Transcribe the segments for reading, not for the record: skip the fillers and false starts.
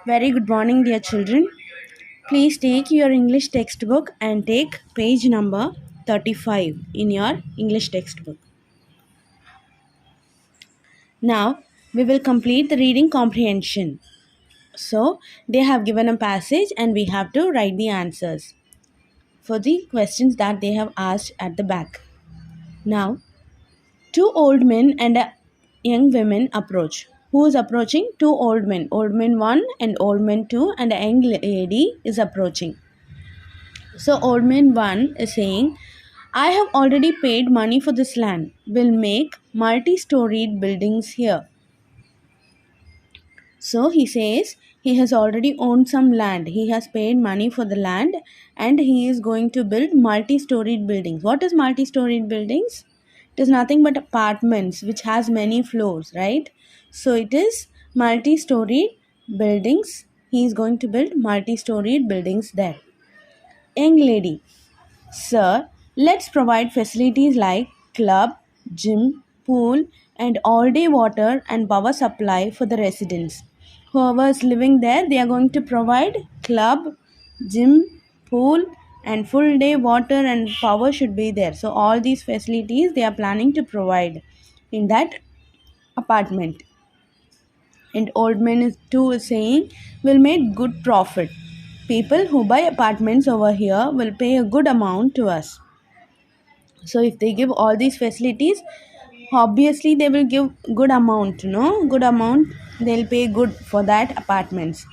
Very good morning, dear children. Please take your English textbook and take page number 35 in your English textbook. Now, we will complete the reading comprehension. So, they have given a passage and we have to write the answers for the questions that they have asked at the back. Now, two old men and a young woman approach. Who is approaching? Two old men. Old man 1 and old man 2 and a young lady is approaching. So old man 1 is saying, I have already paid money for this land. We'll make multi-storied buildings here. So he says he has already owned some land. He has paid money for the land and he is going to build multi-storied buildings. What is multi-storied buildings? It is nothing but apartments which has many floors, right? So it is multi-storied buildings. He is going to build multi-storied buildings there. Young lady, Sir, let's provide facilities like club, gym, pool, and all day water and power supply for the residents. Whoever is living there, they are going to provide club, gym, pool, and full day water and power should be there. So, all these facilities they are planning to provide in that apartment. And old man is too is saying, will make good profit. People who buy apartments over here will pay a good amount to us. So if they give all these facilities, obviously they will give good amount, good amount, they'll pay good for that apartments.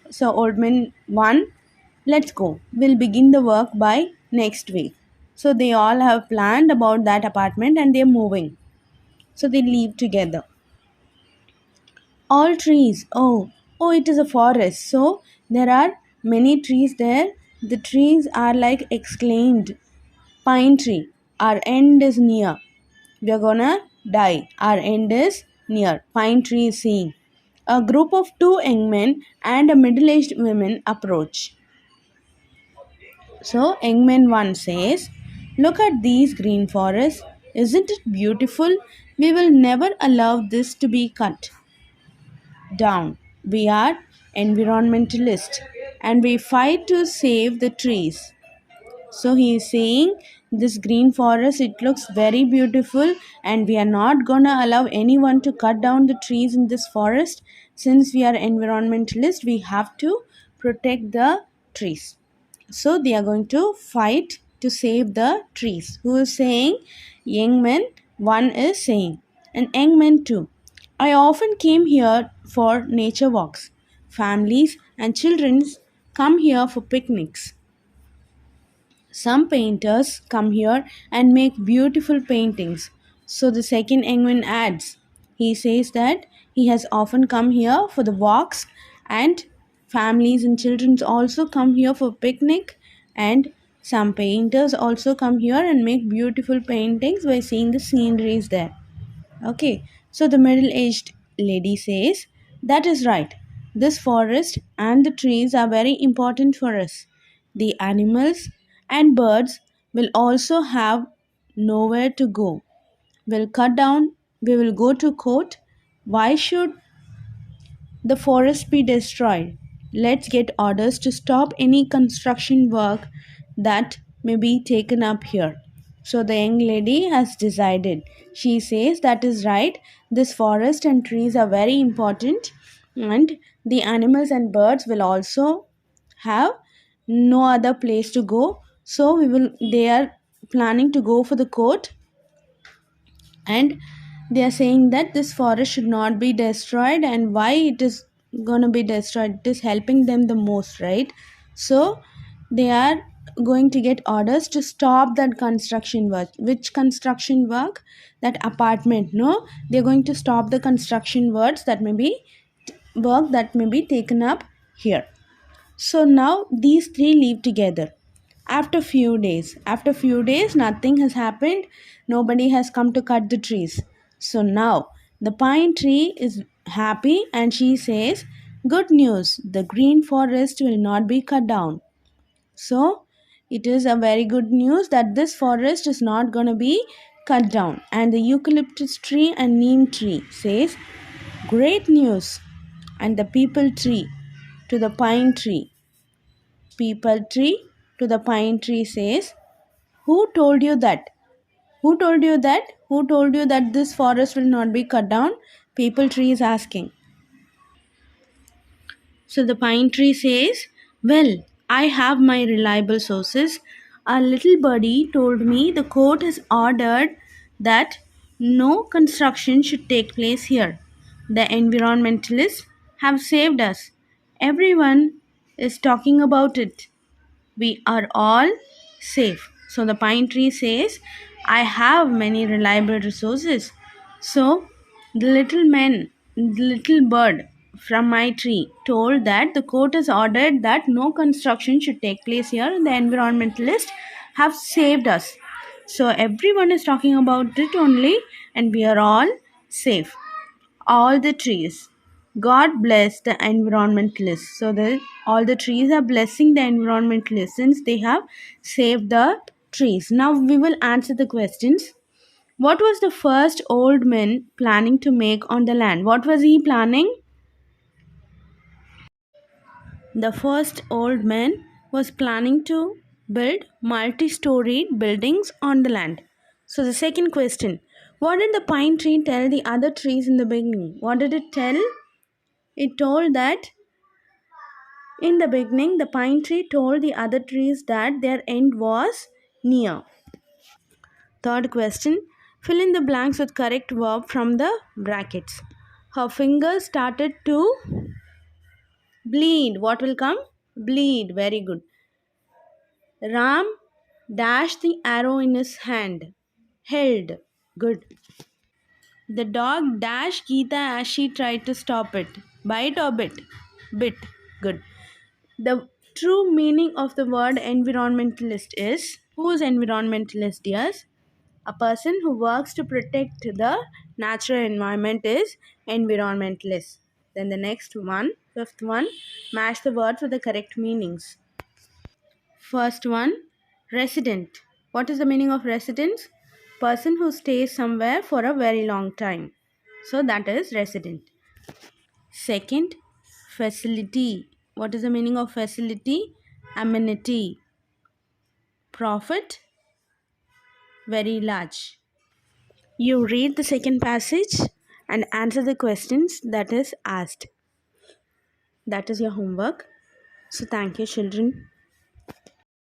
So old man 1, let's go, we'll begin the work by next week. So they all have planned about that apartment and they're moving, so they leave together. All trees, oh, it is a forest, so there are many trees there. The trees are like exclaimed, pine tree, our end is near. We are gonna die. Our end is near. Pine tree is saying. A group of two young men and a middle aged woman approach. So, young man 1 says, look at these green forests. Isn't it beautiful? We will never allow this to be cut down. We are environmentalists and we fight to save the trees. So he is saying this green forest, it looks very beautiful and we are not gonna allow anyone to cut down the trees in this forest. Since we are environmentalists, we have to protect the trees. So they are going to fight to save the trees. Who is saying? Young man 1 is saying, and young man 2. I often came here for nature walks. Families and children come here for picnics. Some painters come here and make beautiful paintings. So the second Engman adds, he says that he has often come here for the walks and families and children also come here for picnic, and some painters also come here and make beautiful paintings by seeing the sceneries there. Okay, so the middle aged lady says, that is right. This forest and the trees are very important for us. The animals and birds will also have nowhere to go. We'll cut down, we will go to court. Why should the forest be destroyed? Let's get orders to stop any construction work that may be taken up here. So the young lady has decided. She says that is right. This forest and trees are very important, and the animals and birds will also have no other place to go. So they are planning to go for the court, and they are saying that this forest should not be destroyed, and why it is going to be destroyed, it is helping them the most, right? So they are going to get orders to stop that construction work. Which construction work? That apartment, no, they're going to stop the construction works that may be work that may be taken up here. So now these three live together. After few days, nothing has happened. Nobody has come to cut the trees. So now the pine tree is happy and she says, good news, the green forest will not be cut down. So it is a very good news that this forest is not going to be cut down. And the eucalyptus tree and neem tree says, great news. And the peepal tree to the pine tree. People tree to the pine tree says, who told you that? Who told you that? Who told you that this forest will not be cut down? People tree is asking. So the pine tree says, well, I have my reliable sources. A little birdie told me the court has ordered that no construction should take place here. The environmentalists have saved us. Everyone is talking about it. We are all safe. So the pine tree says, I have many reliable resources. So the the little bird from my tree told that the court has ordered that no construction should take place here and the environmentalists have saved us. So everyone is talking about it only and we are all safe, all the trees. God bless the environmentalists. So the all the trees are blessing the environmentalists since they have saved the trees. Now we will answer the questions. What was the first old man planning to make on the land? What was he planning? The first old man was planning to build multi-storied buildings on the land. So the second question, what did the pine tree tell the other trees in the beginning? What did it tell? It told that in the beginning, the pine tree told the other trees that their end was near. Third question, fill in the blanks with correct verb from the brackets. Her fingers started to bleed. What will come? Bleed. Very good. Ram dashed the arrow in his hand. Held. Good. The dog dashed Geeta as she tried to stop it. Bite or bit? Bit. Good. The true meaning of the word environmentalist is, who is environmentalist, yes? A person who works to protect the natural environment is environmentalist. Then the next one, fifth one, match the words with the correct meanings. First one, resident. What is the meaning of resident? Person who stays somewhere for a very long time. So that is resident. Second, facility. What is the meaning of facility? Amenity. Profit, very large. You read the second passage and answer the questions that is asked. That is your homework. So thank you, children.